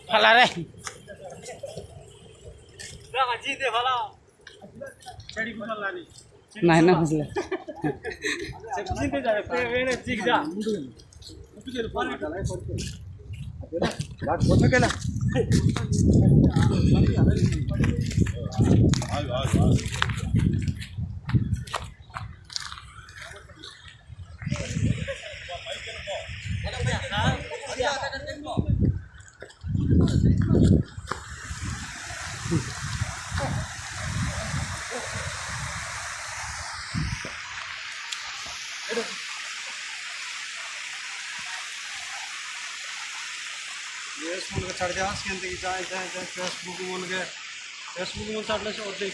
फला रे नहीं ना फसले फेसबुक चढ़ जा फेसबुक मन के फेसबुक मन चढ़ने से होते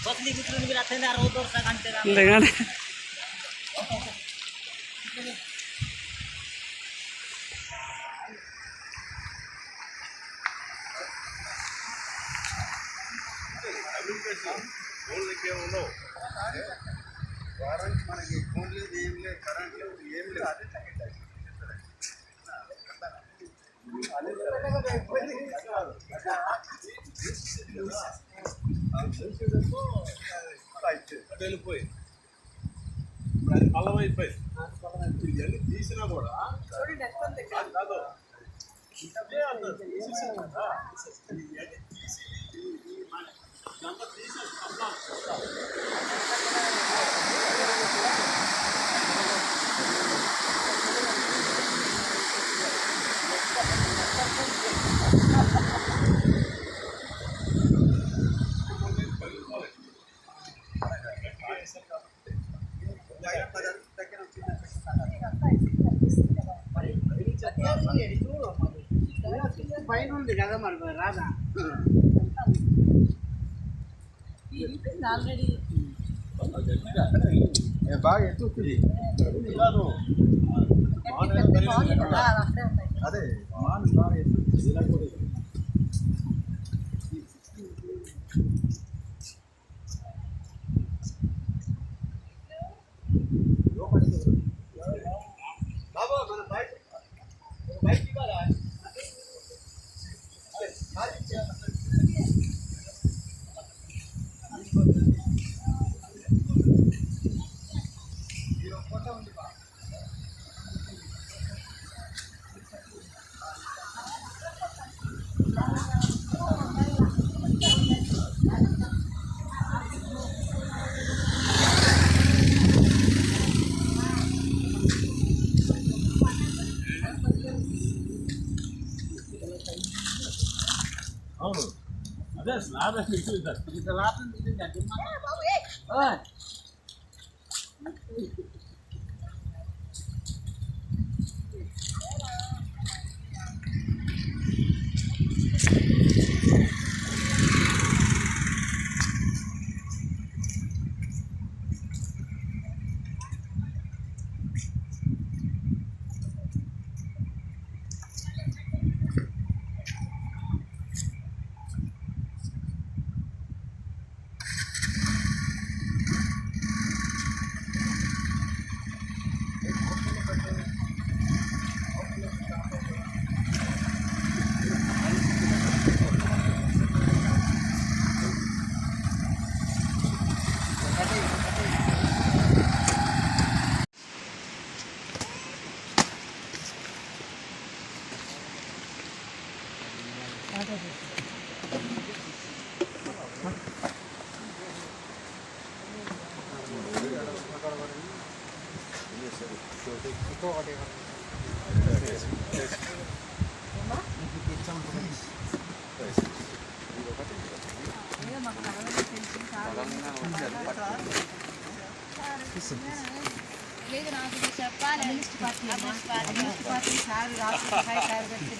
बसली कुछ भी रहते ना रोड और सा घंटे लेगा ఫోన్ లెక్కే ఉండవు వారానికి మనకి ఫోన్ లేదు ఏం లేదు కరెంట్ లేదు ఏం లేదు వెళ్ళిపోయి అల్లమైపోయి ఇవన్నీ తీసినా కూడా కాదు పైన ఉంది కదా మరి రాదా ఆల్రెడీ బాగా ఎత్తుతుంది అదే బాగా ఎత్తుతుంది బాబా మన బైక్ ఇవ్వాలా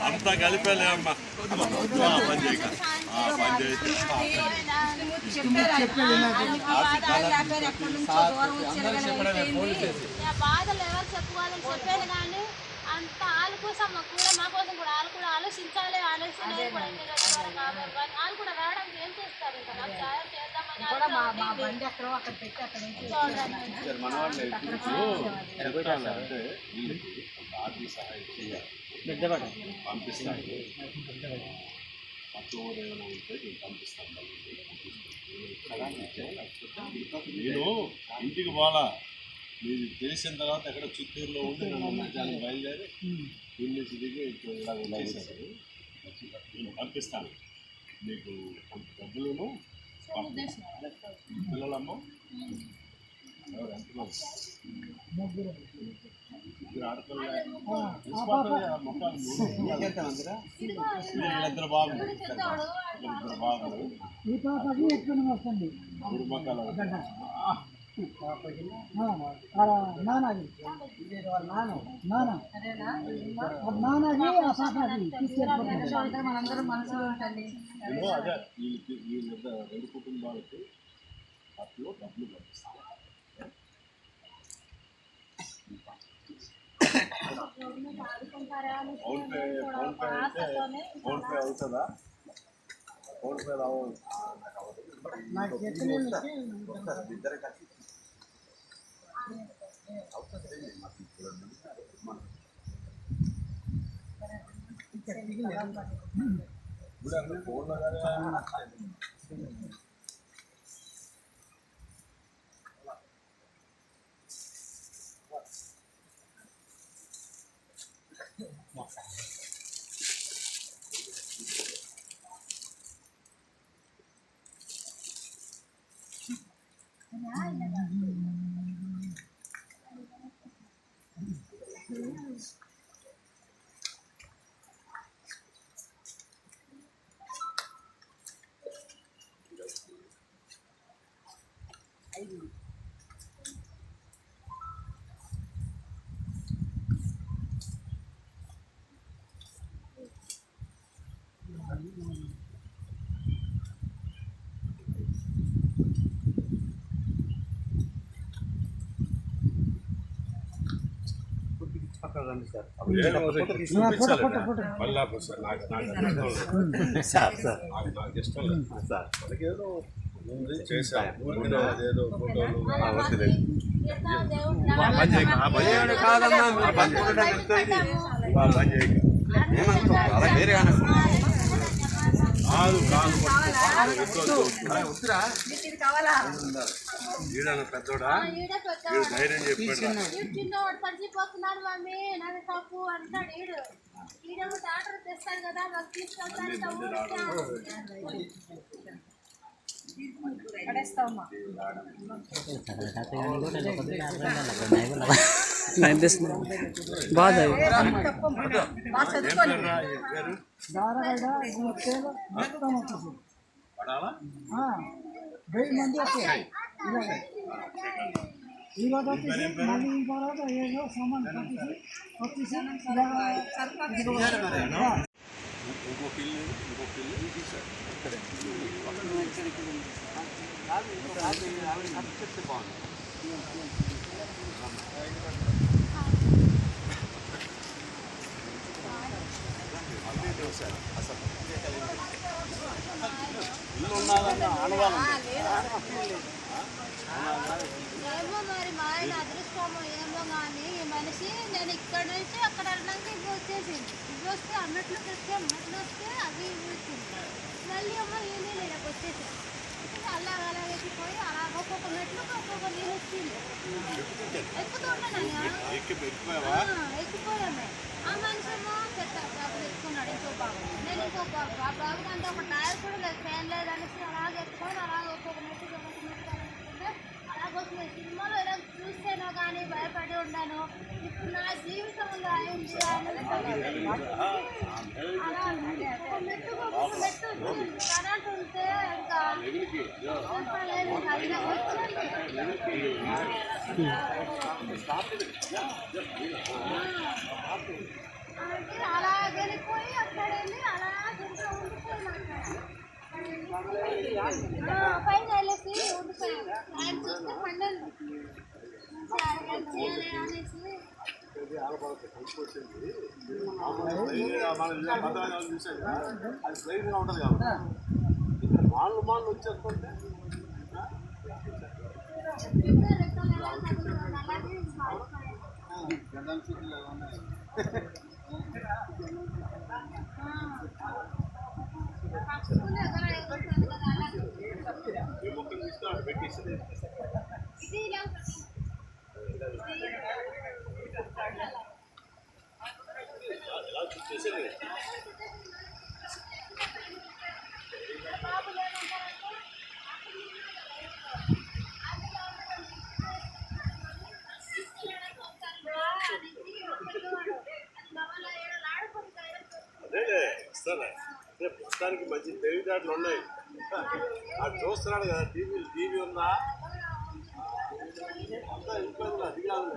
అంతా కలిపేలే అమ్మా బాధలు ఎవరు చెప్పుకోవాలని చెప్పేది కానీ అంత వాళ్ళ కోసం కూడా మా కోసం కూడా వాళ్ళు కూడా ఆలోచించాలి ఆలోచన వాళ్ళు కూడా రావడానికి ఏం చేస్తారు ఇంకా నాకు సాయం చేద్దామని ఆర్థిక సహాయం చేయాలి పంపిస్తాను మొత్తం ఏమైనా ఉంటే నేను పంపిస్తాను నేను ఇంటికి పోలా మీరు తెలిసిన తర్వాత ఎక్కడ చిత్తూరులో ఉండి నన్ను మధ్యాహ్నం బయలుదేరి ఇల్లు దిగి ఇలా వెళ్ళేసారు నేను పంపిస్తాను మీకు కొంత డబ్బులను పిల్లలమ్మ ఎవరు ఎంతమంది ముగ్గురు ఆడపిల్లలు మొక్కలు ఇద్దరు బాగుంది ఇద్దరు బాగుంది మూడు మొక్కలు అదే వీళ్ళ రెండు కుటుంబాలకి అప్పుడు డబ్బులు పంపిస్తాను ఫోన్పే అవుతుందా ఫోన్పే రావాలి ఇద్దరు కలిసి ఇప్పుడు ఫోన్లో అదేదో ఫోటోలు పెద్దోడా ధైర్యం చెప్పాడు చిన్నవాడు పడిపోతున్నాడు మమ్మీ నాకు తప్పు అంటాడు ఈడు ఈడేమో డాక్టర్ తెస్తాడు కదా మాకు తీసుకెళ్తాను పడాలా 1000 మంది వచ్చాయి ఇలాగే ఈరోజు వచ్చేసి మళ్ళీ ఇంకో రోజు ఏదో సామాన్ వచ్చేసి ఇంకో పిల్లి తీసాడు ఇక్కడే చెప్తే బాగుంది ఇల్లు ఉన్నదన్న అనగాలి ఏమో మరి మా ఆయన అదృష్టమో ఏమో కానీ ఈ మనిషి నేను ఇక్కడ నుంచి అక్కడ వెళ్ళడానికి ఇది వచ్చేసింది ఇది వస్తే అన్నట్లు తెస్తే అన్నట్లు వస్తే అది ఇది వచ్చింది మళ్ళీ అమ్మ ఈ నీళ్ళు ఇక్కడికి వచ్చేసాను అలా ఎక్కిపోయి అలా ఒక్కొక్క మెట్లకు ఒక్కొక్క నీళ్ళు వచ్చింది ఎక్కిపోయాము ఆ మనిషి ఏమో పెద్ద బాబులు ఎక్కున్నాడు ఇంకో బాబు నేను ఇంకో బాబు ఆ బాబు అంటే ఒక టైర్ కూడా లేదు ఫ్యాన్ లేదనేసి అలాగే ఎత్తుకొని అలాగే ఒక్కొక్క మెట్టు అలాగొచ్చిన సినిమాలో ఇలా చూస్తేనో కానీ భయపడి ఉన్నాను ఇప్పుడు నా జీవితంలో అయింది అలా ఒక మెట్టు వచ్చింది కరెంట్ ఉంటే ఇంకా అలా వెళ్ళిపోయి అక్కడ వెళ్ళి అలా తింటూ ఉండిపోయినా పైన వెళ్ళేసి ఉండిపోయాను ఆయన చూస్తే పండుగ చేయాలి అనేసి అది స్లైడ్గా ఉంటుంది కాబట్టి వాళ్ళు వచ్చేస్తుంటే పెట్టేసి ఎలా చూసేది అదే ఇస్తారా అదే పుస్తకానికి మంచి తెలివితేటలు ఉన్నాయి అది చూస్తున్నాడు కదా టీవీ ఉందా అంతా ఇంట్లో అది కాదు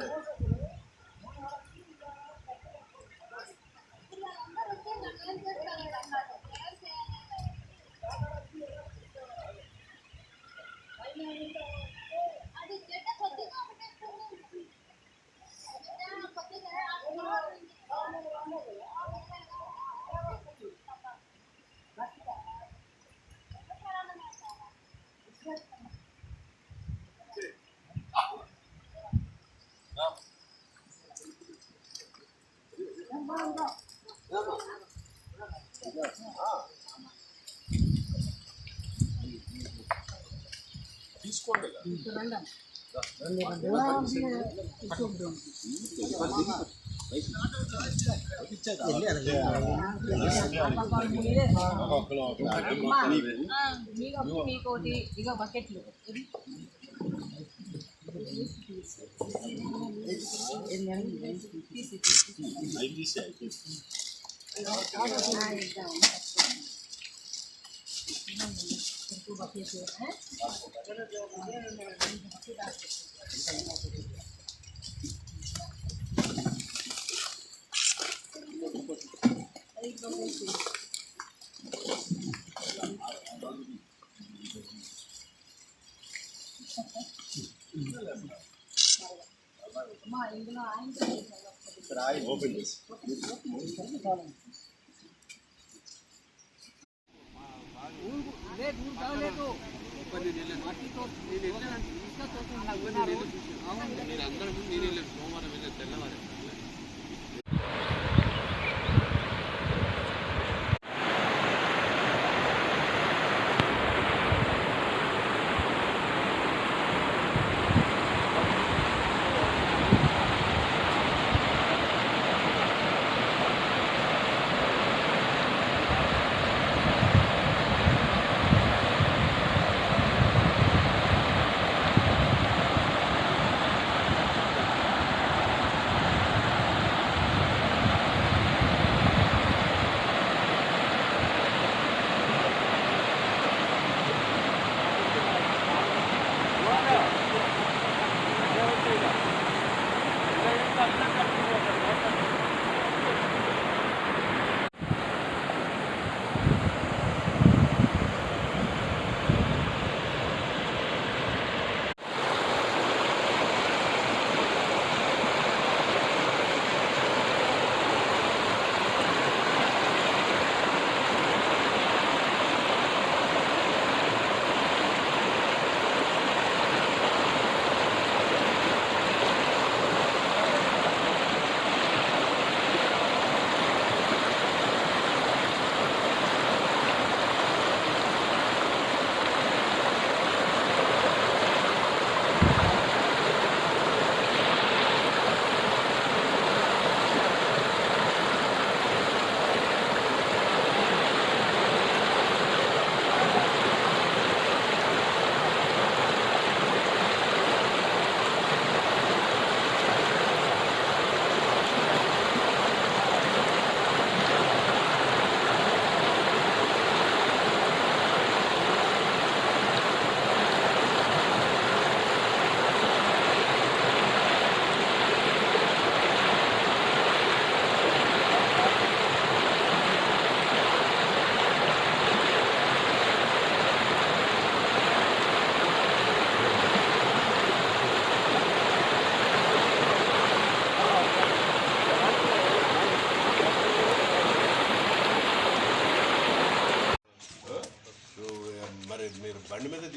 తీసుకోండి మీకోటి ఇక బకెట్లు ఓపెన్ చేసి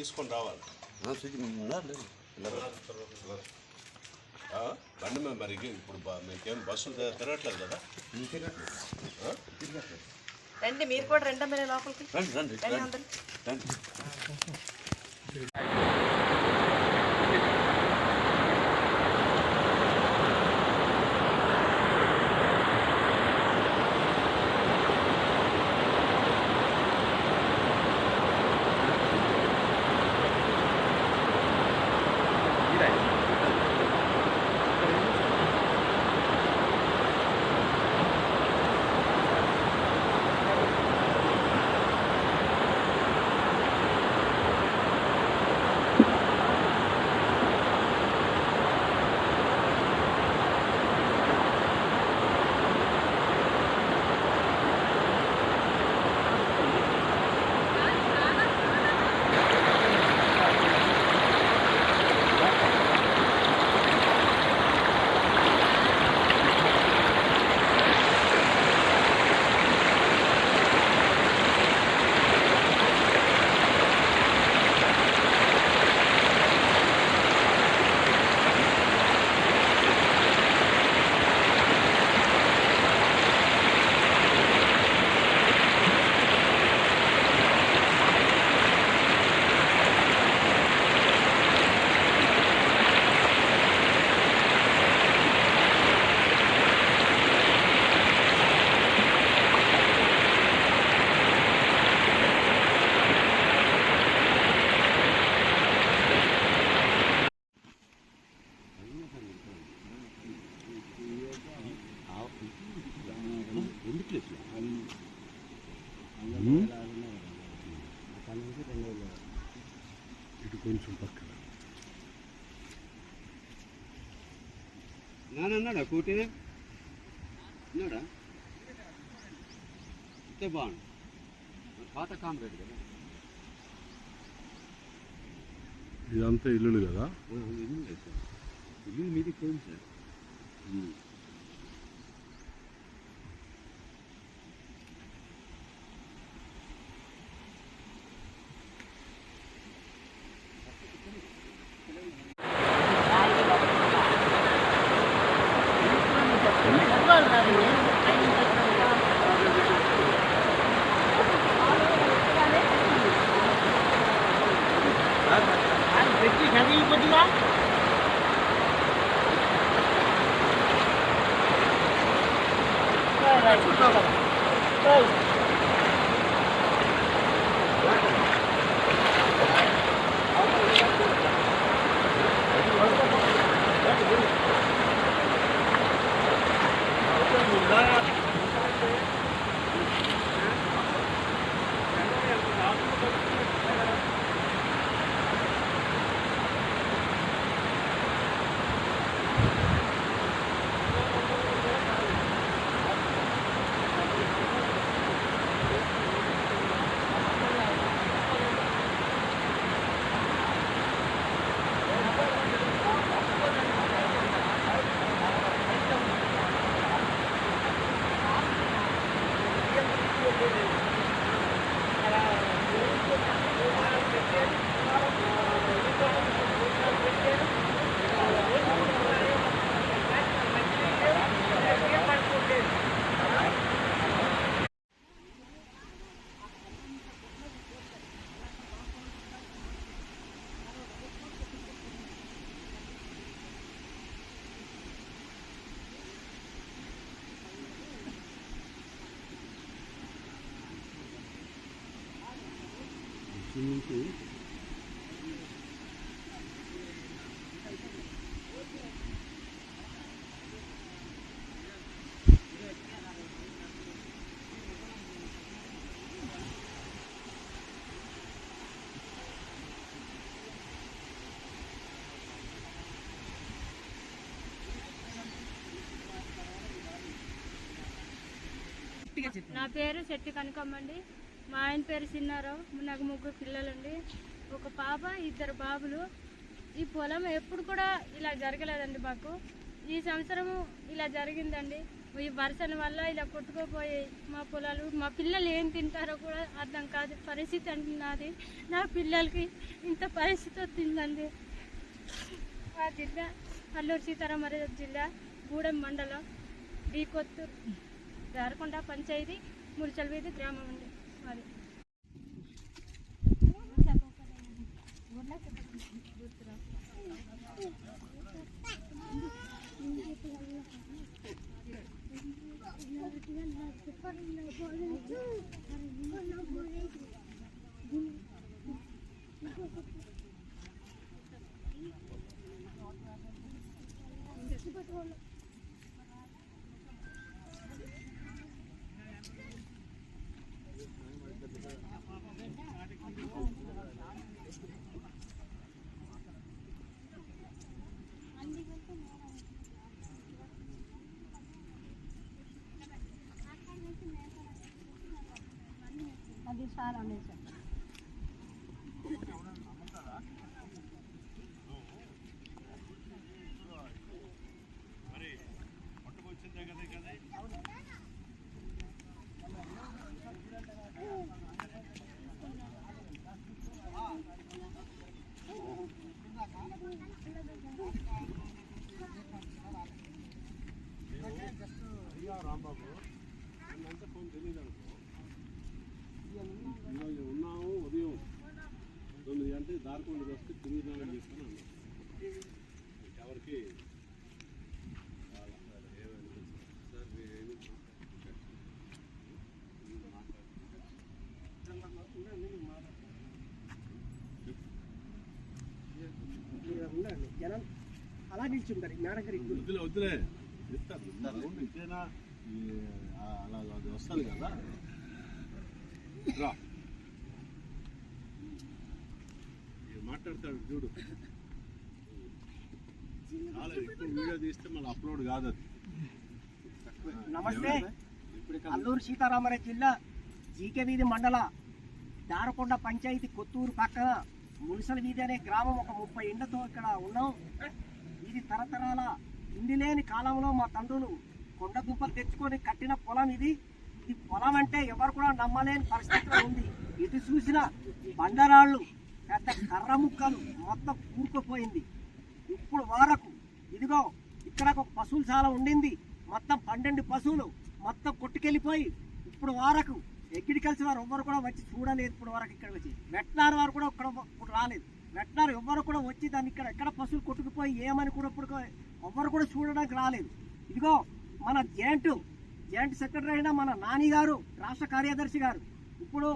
తీసుకొని రావాలి బండి మీద మరి ఇప్పుడు మీకేం బస్సులు తిరగట్లేదు కదా రండి మీరు కూడా రెండో లోపలికి ఇటు కొంచెం పక్కన నాన్నన్నాడా కూటినే ఉన్నాడా ఇంతే బాగుంది పాత కాంప్లైంట్ కదా ఇదంతా ఇల్లులు కదా ఇల్లు లేదు సార్ ఇల్లు మీది పోయింది సార్ నా పేరు శెట్టి కనకమ్మండి. మా ఆయన పేరు చిన్నారావు. నాకు 3 పిల్లలండి, ఒక పాప 2 బాబులు. ఈ పొలం ఎప్పుడు కూడా ఇలా జరగలేదండి మాకు. ఈ సంవత్సరము ఇలా జరిగిందండి. ఈ వర్షం వల్ల ఇలా కొట్టుకుపోయాయి మా పొలాలు. మా పిల్లలు ఏం తింటారో కూడా అర్థం కాదు పరిస్థితి అంటున్నది. నా పిల్లలకి ఇంత పరిస్థితి వచ్చిందండి. ఆ జిల్లా అల్లూరు సీతారామరాజు జిల్లా గూడెం మండలం బి కొత్తూరు దారకొండ పంచాయతీ మురిచల్ వీధి గ్రామం అండి మరి. అది చాలా సార్. రాంబాబు అంతా ఫోన్ తెలియదు అనుకో. ఉన్నాము ఉదయం 9 గంటలకు దారకొండకి వస్తే తిరుగుదామని చెప్పాను అన్నా. ఎవరికి జనం అలా నిల్చుంటారు వద్దులే వద్దులే ఇస్తారు ఇంతేనా అలా అది వస్తుంది కదా. రా మాట్లాడతాడు చూడు. చాలా ఎక్కువ వీడియో తీస్తే మళ్ళీ అప్లోడ్ కాదు అది. నమస్తే. అల్లూరు సీతారామరాజు జిల్లా జీకే వీధి మండల దారకొండ పంచాయతీ కొత్తూరు పక్కన మునిసల వీధి అనే గ్రామం. ఒక 30 ఇండ్లతో ఇక్కడ ఉన్నాం. ఇది తరతరాల ఇండి లేని కాలంలో మా తండ్రులు కొండ దుంపలు తెచ్చుకొని కట్టిన పొలం ఇది. ఇది పొలం అంటే ఎవరు కూడా నమ్మలేని పరిస్థితిలో ఉంది. ఎటు చూసినా బండరాళ్ళు, పెద్ద కర్ర ముక్కలు మొత్తం కూరుకుపోయింది. ఇప్పుడు వరకు ఇదిగో ఇక్కడ ఒక పశువుల ఉండింది. మొత్తం 12 పశువులు మొత్తం కొట్టుకెళ్ళిపోయి ఇప్పుడు వరకు అగ్రికల్చర్ వారు ఎవ్వరు కూడా వచ్చి చూడలేదు. ఇప్పుడు వరకు ఇక్కడ వచ్చి వెటనరీ వారు కూడా ఇప్పుడు రాలేదు. వెటనరీ ఎవ్వరు కూడా వచ్చి దాన్ని ఇక్కడ ఎక్కడ పశువులు కొట్టుకుపోయి ఏమని కూడా ఇప్పుడు ఎవ్వరు కూడా చూడడానికి రాలేదు. ఇదిగో మన జాయింట్ సెక్రటరీ అయిన మన నాని గారు, రాష్ట్ర కార్యదర్శి గారు ఇప్పుడు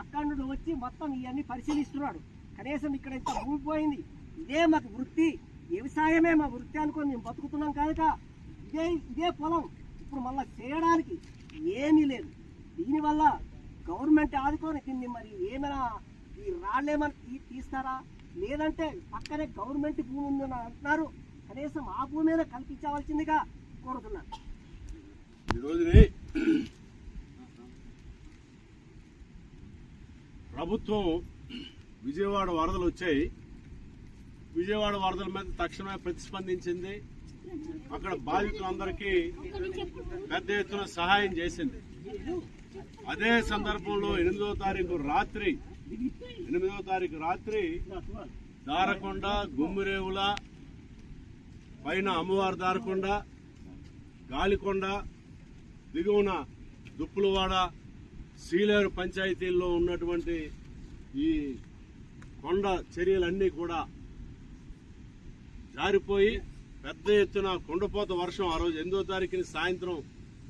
అక్కడి నుండి వచ్చి మొత్తం ఇవన్నీ పరిశీలిస్తున్నాడు. కనీసం ఇక్కడ ఇంత భూమి పోయింది. ఇదే మాకు వృత్తి, వ్యవసాయమే మా వృత్తి అనుకొని మేము బతుకుతున్నాం కనుక ఇదే పొలం ఇప్పుడు మళ్ళీ చేయడానికి ఏమీ లేదు. దీనివల్ల గవర్నమెంట్ ఆదుకొని దీన్ని మరి ఏమైనా ఈ రాళ్ళేమైనా తీస్తారా, లేదంటే పక్కనే గవర్నమెంట్ భూమి ఉందని అంటున్నారు. కనీసం ఆ భూమి మీద కల్పించవలసిందిగా కోరుతున్నాను. ఈరోజుని ప్రభుత్వం విజయవాడ వరదలు వచ్చాయి. విజయవాడ వరదల మీద తక్షణమే ప్రతిస్పందించింది. అక్కడ బాధితులందరికీ పెద్ద ఎత్తున సహాయం చేసింది. అదే సందర్భంలో 8వ తారీఖు రాత్రి దారకొండ, గుమ్మిరేవుల పైన అమ్మవారి దారకొండ, గాలికొండ, దిగువన దుప్పులవాడ, సీలేరు పంచాయతీల్లో ఉన్నటువంటి ఈ కొండ చర్యలన్నీ కూడా జారిపోయి పెద్ద ఎత్తున కుండపోత వర్షం ఆ రోజు 8వ తారీఖుని సాయంత్రం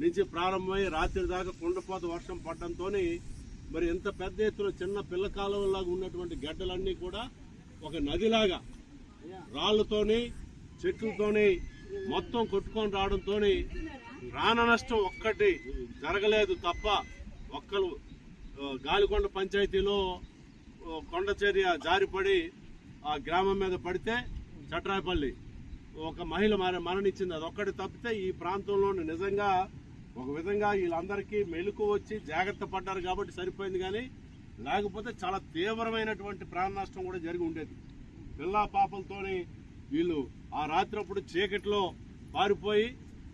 నుంచి ప్రారంభమై రాత్రి దాకా కుండపోత వర్షం పడటంతో మరి ఎంత పెద్ద ఎత్తున చిన్న పిల్ల కాలువలాగా ఉన్నటువంటి గడ్డలన్నీ కూడా ఒక నదిలాగా రాళ్లతోని చెట్లతోని మొత్తం కొట్టుకొని రావడంతో ప్రాణ నష్టం ఒక్కటి జరగలేదు తప్ప ఒక్కరు గాలికొండ పంచాయతీలో కొండ చర్య జారిపడి ఆ గ్రామం మీద పడితే చట్రాయపల్లి ఒక మహిళ మరణించింది. అదొక్కటి తప్పితే ఈ ప్రాంతంలో నిజంగా ఒక విధంగా వీళ్ళందరికీ మెలకు వచ్చి జాగ్రత్త పడ్డారు కాబట్టి సరిపోయింది. కానీ లేకపోతే చాలా తీవ్రమైనటువంటి ప్రాణ నష్టం కూడా జరిగి ఉండేది. పిల్లా పాపలతోని వీళ్ళు ఆ రాత్రి అప్పుడు చీకట్లో పారిపోయి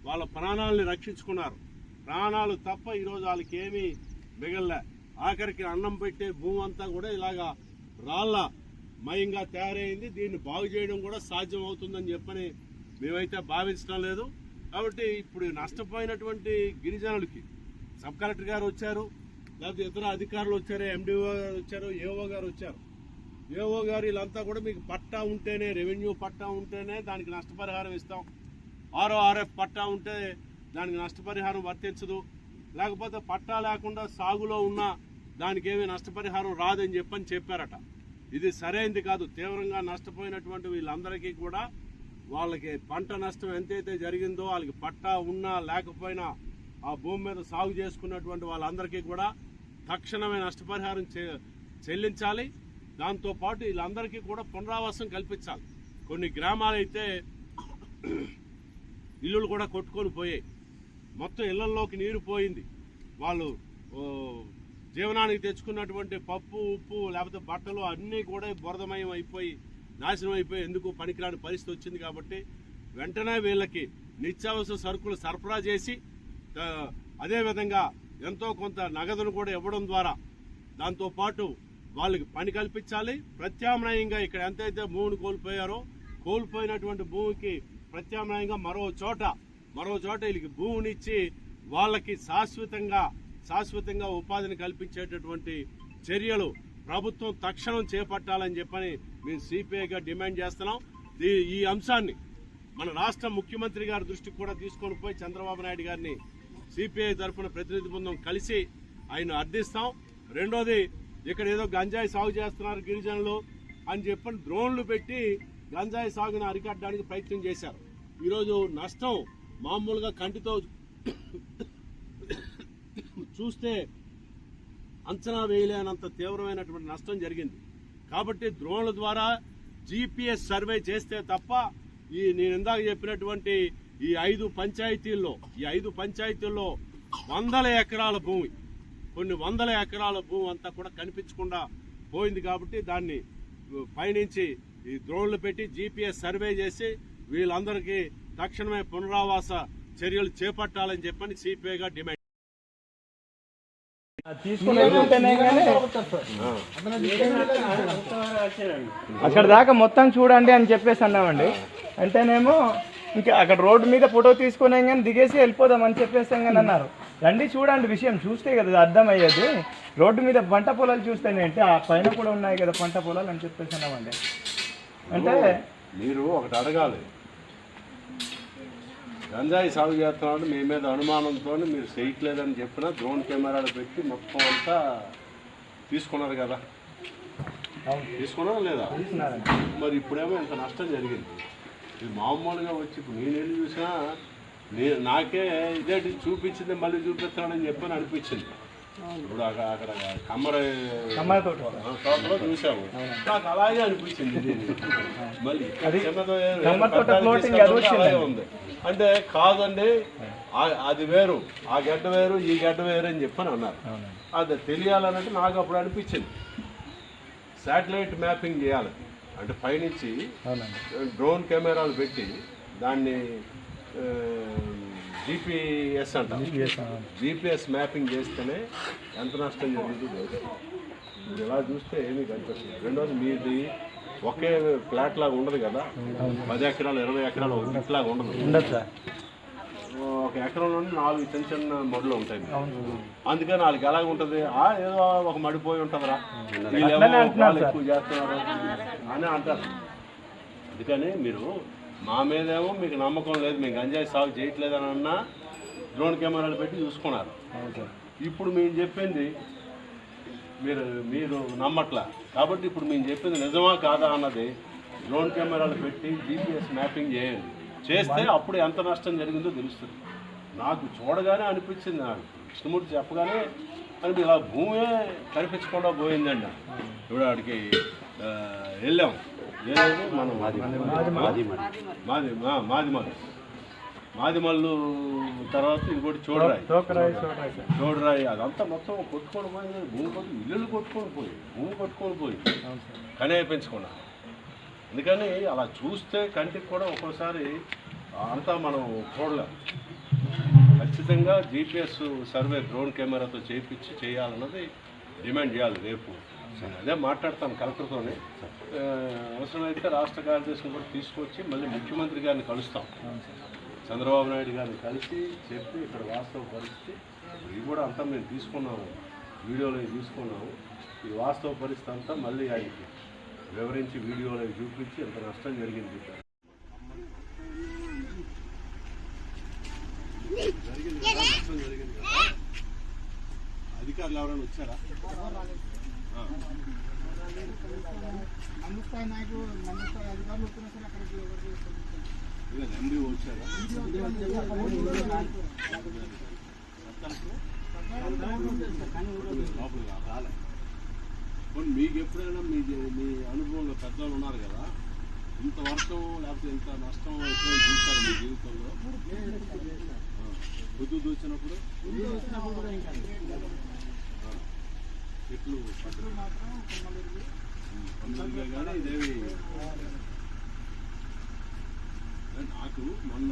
వాళ్ళ ప్రాణాలని రక్షించుకున్నారు. ప్రాణాలు తప్ప ఈరోజు వాళ్ళకి ఏమీ మిగలలే. ఆఖరికి అన్నం పెట్టే భూమి అంతా కూడా ఇలాగా రాళ్ళ మయంగా తయారైంది. దీన్ని బాగు చేయడం కూడా సాధ్యం అవుతుందని చెప్పని మేమైతే భావించడం లేదు. కాబట్టి ఇప్పుడు నష్టపోయినటువంటి గిరిజనులకి సబ్ కలెక్టర్ గారు వచ్చారు, లేకపోతే ఇతర అధికారులు వచ్చారు, ఎండిఓ గారు వచ్చారు, ఏఓ గారు వచ్చారు. ఏఓ గారు వీళ్ళంతా కూడా మీకు పట్టా ఉంటేనే, రెవెన్యూ పట్టా ఉంటేనే దానికి నష్టపరిహారం ఇస్తాం. ఆర్ఓఆర్ఎఫ్ పట్టా ఉంటే దానికి నష్టపరిహారం వర్తించదు, లేకపోతే పట్టా లేకుండా సాగులో ఉన్నా దానికి ఏమీ నష్టపరిహారం రాదని చెప్పారట. ఇది సరైనది కాదు. తీవ్రంగా నష్టపోయినటువంటి వీళ్ళందరికీ కూడా వాళ్ళకి పంట నష్టం ఎంతైతే జరిగిందో వాళ్ళకి పట్టా ఉన్నా లేకపోయినా ఆ భూమి మీద సాగు చేసుకున్నటువంటి వాళ్ళందరికీ కూడా తక్షణమే నష్టపరిహారం చెల్లించాలి. దాంతోపాటు వీళ్ళందరికీ కూడా పునరావాసం కల్పించాలి. కొన్ని గ్రామాలైతే ఇల్లులు కూడా కొట్టుకొని పోయాయి, మొత్తం ఇళ్లలోకి నీరు పోయింది. వాళ్ళు జీవనానికి తెచ్చుకున్నటువంటి పప్పు, ఉప్పు, లేకపోతే బట్టలు అన్నీ కూడా బురదమయం అయిపోయి నాశనం అయిపోయి ఎందుకు పనికిరాని పరిస్థితి వచ్చింది. కాబట్టి వెంటనే వీళ్ళకి నిత్యావసర సరుకులు సరఫరా చేసి అదేవిధంగా ఎంతో కొంత నగదును కూడా ఇవ్వడం ద్వారా దాంతోపాటు వాళ్ళకి పని కల్పించాలి. ప్రత్యామ్నాయంగా ఇక్కడ ఎంతైతే భూమిని కోల్పోయారో కోల్పోయినటువంటి భూమికి ప్రత్యామ్నాయంగా మరో చోట వీళ్ళకి భూమినిచ్చి వాళ్ళకి శాశ్వతంగా ఉపాధిని కల్పించేటటువంటి చర్యలు ప్రభుత్వం తక్షణం చేపట్టాలని చెప్పని మేము సిపిఐగా డిమాండ్ చేస్తున్నాం. ఈ అంశాన్ని మన రాష్ట్ర ముఖ్యమంత్రి గారి దృష్టికి కూడా తీసుకొని పోయి చంద్రబాబు నాయుడు గారిని సిపిఐ తరఫున ప్రతినిధి బృందం కలిసి ఆయన అర్థిస్తాం. రెండోది, ఇక్కడ ఏదో గంజాయి సాగు చేస్తున్నారు గిరిజనులు అని చెప్పని డ్రోన్లు పెట్టి గంజాయి సాగును అరికట్టడానికి ప్రయత్నం చేశారు. ఈరోజు నష్టం మామూలుగా కంటితో చూస్తే అంచనా వేయలేనంత తీవ్రమైనటువంటి నష్టం జరిగింది. కాబట్టి డ్రోన్ల ద్వారా GPS సర్వే చేస్తే తప్ప నేను ఇందాక చెప్పినటువంటి ఈ 5 పంచాయతీల్లో వందల ఎకరాల భూమి, కొన్ని వందల ఎకరాల భూమి అంతా కూడా కనిపించకుండా పోయింది. కాబట్టి దాన్ని పైనుంచి ఈ డ్రోన్లు పెట్టి GPS సర్వే చేసి వీళ్ళందరికీ తక్షణమే పునరావాస చర్యలు చేపట్టాలని చెప్పని సిపిఐగా డిమాండ్. అక్కడ దాకా మొత్తం చూడండి అని చెప్పేసి అన్నామండి. అంటేనేమో ఇంకా అక్కడ రోడ్డు మీద ఫోటో తీసుకునే కానీ దిగేసి వెళ్ళిపోదాం అని చెప్పేసాం కానీ అన్నారు. రండి చూడండి, విషయం చూస్తే కదా అర్థమయ్యేది. రోడ్డు మీద పంట పొలాలు చూస్తేనేంటి, ఆ పైన కూడా ఉన్నాయి కదా పంట పొలాలు అని చెప్పేసి అన్నామండి. అంటే మీరు ఒకటి అడగాలి, గంజాయి సాగు చేస్తున్నాడు మీ మీద అనుమానంతో మీరు చేయట్లేదని చెప్పినా డ్రోన్ కెమెరాలు పెట్టి మొత్తం అంతా తీసుకున్నారు కదా, తీసుకున్నారా లేదా? మరి ఇప్పుడేమో ఇంత నష్టం జరిగింది. ఇది మామూలుగా వచ్చి ఇప్పుడు నేను వెళ్ళి చూసినా నాకే ఇదేంటి చూపించింది మళ్ళీ చూపిస్తానని చెప్పని అనిపించింది. ఇప్పుడు అక్కడ తోటలో చూసాము, నాకు అలాగే అనిపించింది. మళ్ళీ అలాగే ఉంది అంటే కాదండి, అది వేరు, ఆ గడ్డ వేరు, ఈ గడ్డ వేరు అని చెప్పని అన్నారు. అది తెలియాలనంటే నాకు అప్పుడు అనిపించింది శాటిలైట్ మ్యాపింగ్ చేయాలి అంటే పైనుంచి డ్రోన్ కెమెరాలు పెట్టి దాన్ని GPS అంట, GPS మ్యాపింగ్ చేస్తేనే ఎంత నష్టం జరుగుతుంది. మీరు ఇలా చూస్తే ఏమీ కనిపిస్తుంది. రెండోది మీది ఒకే ఫ్లాట్ లాగా ఉండదు కదా, 10 ఎకరాలు 20 ఎకరాలు ఒక ఇట్లాగా ఉండదు. ఒక ఎకరం నుండి 4 చిన్న చిన్న మడులు ఉంటాయి. అందుకని వాళ్ళకి ఎలాగ ఉంటుంది, ఏదో ఒక మడిపోయి ఉంటుందిరా, వాళ్ళు ఎక్కువ చేస్తున్నారు అని అంటారు. అందుకని మీరు మా మీదేమో మీకు నమ్మకం లేదు, మేము గంజాయి సాగు చేయట్లేదని అన్నా డ్రోన్ కెమెరాలు పెట్టి చూసుకున్నారు. ఇప్పుడు మేము చెప్పింది మీరు నమ్మట్లా. కాబట్టి ఇప్పుడు మేము చెప్పింది నిజమా కాదా అన్నది డ్రోన్ కెమెరాలు పెట్టి GPS మ్యాపింగ్ చేయండి. చేస్తే అప్పుడు ఎంత నష్టం జరిగిందో తెలుస్తుంది. నాకు చూడగానే అనిపించింది, నాకు కృష్ణమూర్తి చెప్పగానే అని ఇలా భూమే కనిపించకుండా పోయిందండి. ఇప్పుడు వాడికి వెళ్ళాం, ఏదైతే మనం మాదిమల్లు తర్వాత ఇంకోటి చూడరాయి అదంతా మొత్తం కొట్టుకొని పోయింది. భూమి ఇల్లులు కొట్టుకొని పోయి కనే పెంచుకున్నా. అందుకని అలా చూస్తే కంటికి కూడా ఒక్కోసారి అంతా మనం చూడలేం. ఖచ్చితంగా జీపీఎస్ సర్వే డ్రోన్ కెమెరాతో చేయాలన్నది డిమాండ్ చేయాలి రేపు. అదే మాట్లాడతాను కలెక్టర్తోనే. అవసరమైతే రాష్ట్ర కార్యదర్శిని కూడా తీసుకొచ్చి మళ్ళీ ముఖ్యమంత్రి గారిని కలుస్తాం. చంద్రబాబు నాయుడు గారిని కలిసి చెప్పి ఇక్కడ వాస్తవ పరిస్థితి ఇవి కూడా అంతా మేము తీసుకున్నాము, వీడియోలో తీసుకున్నాము. ఈ వాస్తవ పరిస్థితి అంతా మళ్ళీ ఆయనకి వివరించి వీడియోలో చూపించి ఎంత నష్టం జరిగింది నష్టం జరిగింది కదా. అధికారులు ఎవరైనా వచ్చారా? ఎండి వచ్చారా? రాలే. మీకు ఎప్పుడైనా మీ అనుభవంలో పెద్దలు ఉన్నారు కదా, ఇంత వర్షం లేకపోతే ఇంత నష్టం ఎప్పుడైనా చూస్తారు మీ జీవితంలో? పొద్దు దూచినప్పుడు చెట్లు కానీ ఇదేవి నాకు మొన్న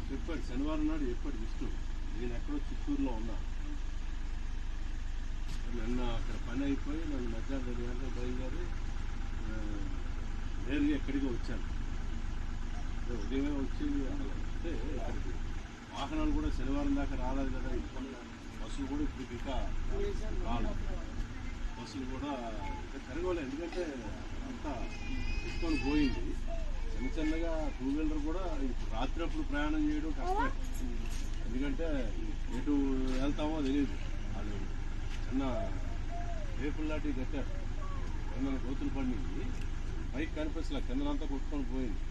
చెప్పాడు, శనివారం నాడు చెప్పాడు విష్ణు, నేను ఎక్కడో చిత్తూరులో ఉన్నా, నిన్న అక్కడ పని అయిపోయి నన్ను మధ్యాహ్నం 2 గంటలకు బయలుదేరి నేరుగా ఎక్కడికి వచ్చాను. ఉదయమే వచ్చి వస్తే ఇక్కడికి వాహనాలు కూడా శనివారం దాకా రాలేదు కదా, బస్సులు కూడా ఇప్పుడు ఇంకా రాలేదు. బస్సులు కూడా ఇంకా తిరగలేదు, ఎందుకంటే అంతా తీసుకొని పోయింది. చిన్న చిన్నగా 2 వీలర్ కూడా రాత్రి అప్పుడు ప్రయాణం చేయడం కష్టమే, ఎందుకంటే ఎటు వెళ్తామో తెలియదు. వాళ్ళు చిన్న రేపులు లాంటివి కట్టారు, కింద గోతులు పడింది, పైకి కనిపిస్తలే, కిందనంతా కొట్టుకొని పోయింది.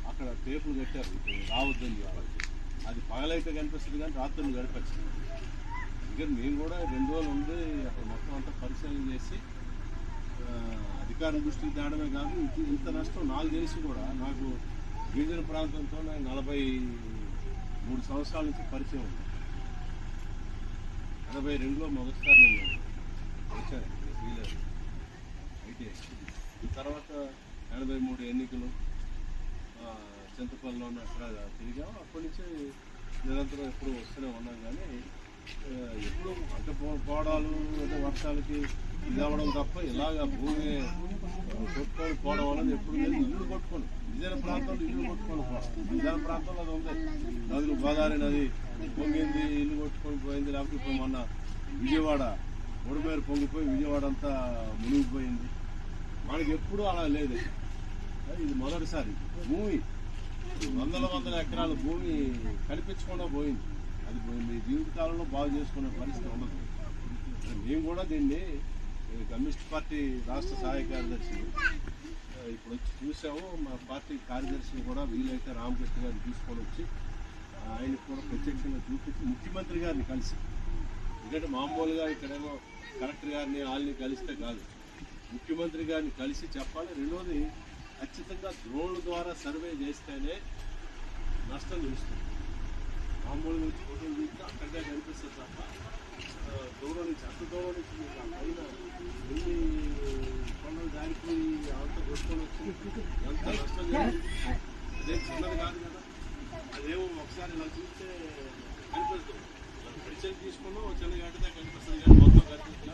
అక్కడ టేపులు కట్టారు రావద్దని వాళ్ళకి. అది పగలైతే కనిపిస్తుంది కానీ రాత్రులు గడిపచ్చు. ఇంకా మేము కూడా 2 రోజులు ఉండి అక్కడ మొత్తం అంతా పరిశీలన చేసి అధికారుల దృష్టికి తేడమే కాదు, ఇంత నష్టం నాకు తెలిసి కూడా, నాకు గిరిజన ప్రాంతంతో 43 సంవత్సరాల నుంచి పరిచయం ఉంది. 82లో మొదటిసారి నేను వచ్చాను వీలేదు. అయితే తర్వాత 83 ఎన్నికలు చింతపల్లిలో ఉన్న అక్కడ తిరిగాము. అప్పటి నుంచి నిరంతరం ఎప్పుడు వస్తూనే ఉన్నాం. కానీ ఎప్పుడు అంటే పోవడాలు అంటే వర్షాలకి ఇది అవ్వడం తప్ప ఇలాగ భూమి కొట్టుకొని పోవడం అనేది ఎప్పుడు లేదు. ఇల్లు కొట్టుకొని విజయనగరం ప్రాంతంలో ఇల్లు కొట్టుకొని పోవడం, విజయనగరం ప్రాంతంలో అది ఉంది. నదులు గోదావరి నది పొంగింది, ఇల్లు కొట్టుకొని పోయింది. లేకపోతే ఇప్పుడు మొన్న విజయవాడ ఒడిమేరు పొంగిపోయి విజయవాడ అంతా మునిగిపోయింది. మనకి ఎప్పుడూ అలా లేదు. ఇది మొదటిసారి భూమి 100 ఎకరాల భూమి కనిపించకుండా పోయింది. అది మీ జీవితకాలంలో బాగు చేసుకునే పరిస్థితి ఉండదు. మేము కూడా దీన్ని కమ్యూనిస్ట్ పార్టీ రాష్ట్ర సహాయ కార్యదర్శి ఇప్పుడు వచ్చి చూసాము. మా పార్టీ కార్యదర్శిని కూడా వీలైతే రామకృష్ణ గారిని తీసుకొని వచ్చి ఆయనకు కూడా ప్రత్యక్షంగా చూపించి ముఖ్యమంత్రి గారిని కలిసి, ఎందుకంటే మామూలుగా ఇక్కడేమో కలెక్టర్ గారిని వాళ్ళని కలిస్తే కాదు, ముఖ్యమంత్రి గారిని కలిసి చెప్పాలి. రెండోది ఖచ్చితంగా డ్రోన్ల ద్వారా సర్వే చేస్తేనే నష్టం తెలుస్తుంది. మామూలుగా నుంచి ఫోటోలు తీస్తే అక్కడే కనిపిస్తుంది తప్ప దూరం నుంచి అంత దూరం నుంచి మీకు ఆ పైన ఎన్ని కొండలు దారిపోయి అంత కొట్టుకొని వచ్చి ఎంత నష్టం జరిగింది. అదే చిన్నది కాదు కదా, అదేమో ఒకసారి ఇలా చూస్తే కనిపిస్తుంది. పరిచయం తీసుకున్నాం చిన్న గంటదే కనిపిస్తుంది కానీ మొత్తం కనిపిస్తుంది.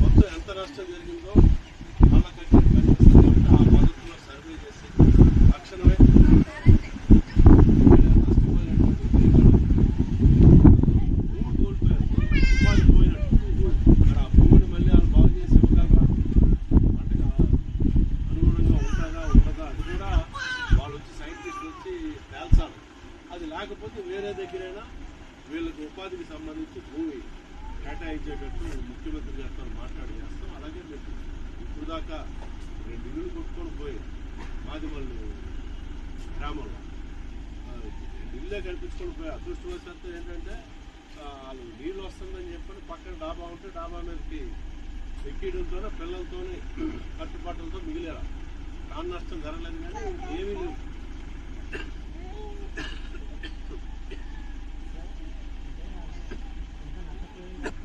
మొత్తం ఎంత నష్టం జరిగిందో మళ్ళా కనిపిస్తుంది. ఆ పద్ధతిలో సర్వే చేసి తక్షణమే లేకపోతే వేరే దగ్గరైనా వీళ్ళకి ఉపాధికి సంబంధించి భూమి కేటాయించేటట్టు ముఖ్యమంత్రి గారితో మాట్లాడి చేస్తాం. అలాగే మీకు ఇప్పుడు దాకా 2 ఇల్లులు కొట్టుకొని పోయి మాదిమల్లి గ్రామంలో 2 ఇళ్ళే కనిపించుకొని పోయి అదృష్టవశాత్తు ఏంటంటే వాళ్ళు నీళ్ళు వస్తుందని చెప్పని పక్కన డాబా ఉంటే డాబా మీదకి ఎక్కియడంతోనే పిల్లలతోనే కట్టుబాట్లతో మిగిలేరా. ప్రాణ నష్టం జరగలేదు కానీ ఏమీ లేవు.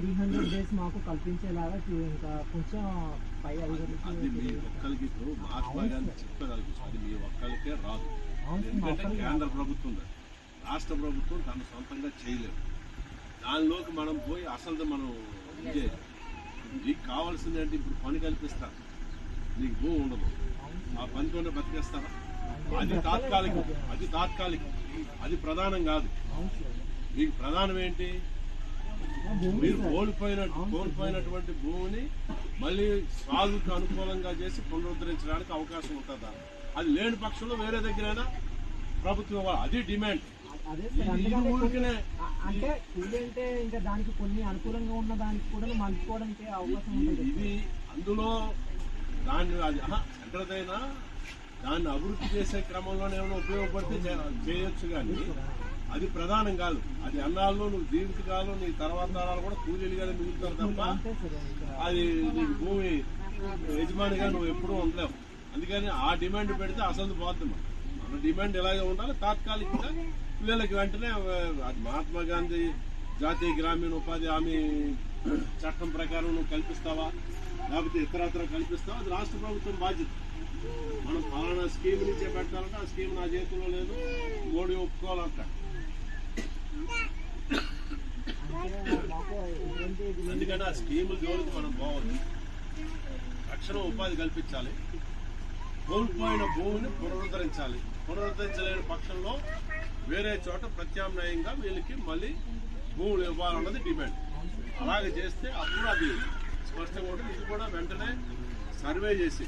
300 డేస్ మాకు కల్పించేలాగా ఇంకా కొంచెం పై అది మీ ఒక్కరికి ఇప్పుడు మహాత్మా గాంధీ చెప్పగలుగుతుంది. అది మీ ఒక్కరికే రాదు. ఎందుకంటే కేంద్ర ప్రభుత్వం రాష్ట్ర ప్రభుత్వం తన సొంతంగా చేయలేదు. దానిలోకి మనం పోయి అసలు మనం ఇదే నీకు కావాల్సింది అంటే ఇప్పుడు పని కల్పిస్తారు, నీకు భూమి ఉండదు, ఆ పనితోనే బతికేస్తారా? అది తాత్కాలికం, అది ప్రధానం కాదు. మీకు ప్రధానం ఏంటి? మీరు కోల్పోయినటువంటి భూమిని మళ్ళీ సాగుకు అనుకూలంగా చేసి పునరుద్ధరించడానికి అవకాశం ఉంటుందా? అది లేని పక్షంలో వేరే దగ్గరైనా ప్రభుత్వం ఇవ్వాలి. అది డిమాండ్. అంటే ఇదంటే ఇంకా దానికి కొన్ని అనుకూలంగా ఉన్న దానికి కూడా మలుచుకోవడానికి అవకాశం ఉంటుంది. ఇది అందులో దాన్ని అది సెంటర్దైనా దాన్ని అభివృద్ధి చేసే క్రమంలోనే ఏమైనా ఉపయోగపడితే చేయొచ్చు, కానీ అది ప్రధానం కాదు. అది అన్నాళ్ళు నువ్వు జీవితకాలం నీ తర్వాత తరాలు కూడా కూలీలుగానే మిగులుతారు తప్ప అది నీకు భూమి యజమానిగా నువ్వు ఎప్పుడూ ఉండలేవు. అందుకని ఆ డిమాండ్ పెడితే అసలు పోతుంది. మన డిమాండ్ ఎలాగే ఉండాలి, తాత్కాలికంగా పిల్లలకి వెంటనే అది మహాత్మా గాంధీ జాతీయ గ్రామీణ ఉపాధి హామీ చట్టం ప్రకారం నువ్వు కల్పిస్తావా, లేకపోతే ఇతరత్ర కల్పిస్తావా, అది రాష్ట్ర ప్రభుత్వం బాధ్యత. మనం ఫలానా స్కీమ్ నుంచే పెట్టాలంటే ఆ స్కీమ్ నా చేతిలో లేదు, మోడీ ఒప్పుకోవాలంటాడు. ఎందుకంటే ఆ స్కీముల జోలికి మనం పోవాలి. తక్షణ ఉపాధి కల్పించాలి, కోల్పోయిన భూమిని పునరుద్ధరించాలి. పునరుద్ధరించలేని పక్షంలో వేరే చోట ప్రత్యామ్నాయంగా వీళ్ళకి మళ్ళీ భూములు ఇవ్వాలన్నది డిమాండ్. అలాగే చేస్తే అప్పుడు అది స్పష్టంగా ఉంటుంది. ఇది కూడా వెంటనే సర్వే చేసి,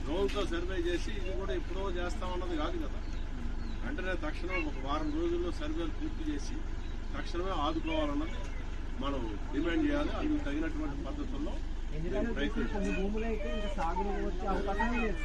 డ్రోన్తో సర్వే చేసి, ఇది కూడా ఎప్పుడో చేస్తామన్నది కాదు కదా. వెంటనే తక్షణం ఒక వారం రోజుల్లో సర్వేలు పూర్తి చేసి తక్షణమే ఆదుకోవాలన్నది మనం డిమాండ్ చేయాలి. అందుకు తగినటువంటి పద్ధతుల్లో భూములు అయితే ఇంకా సాగులు వచ్చే అవకాశం లేదు.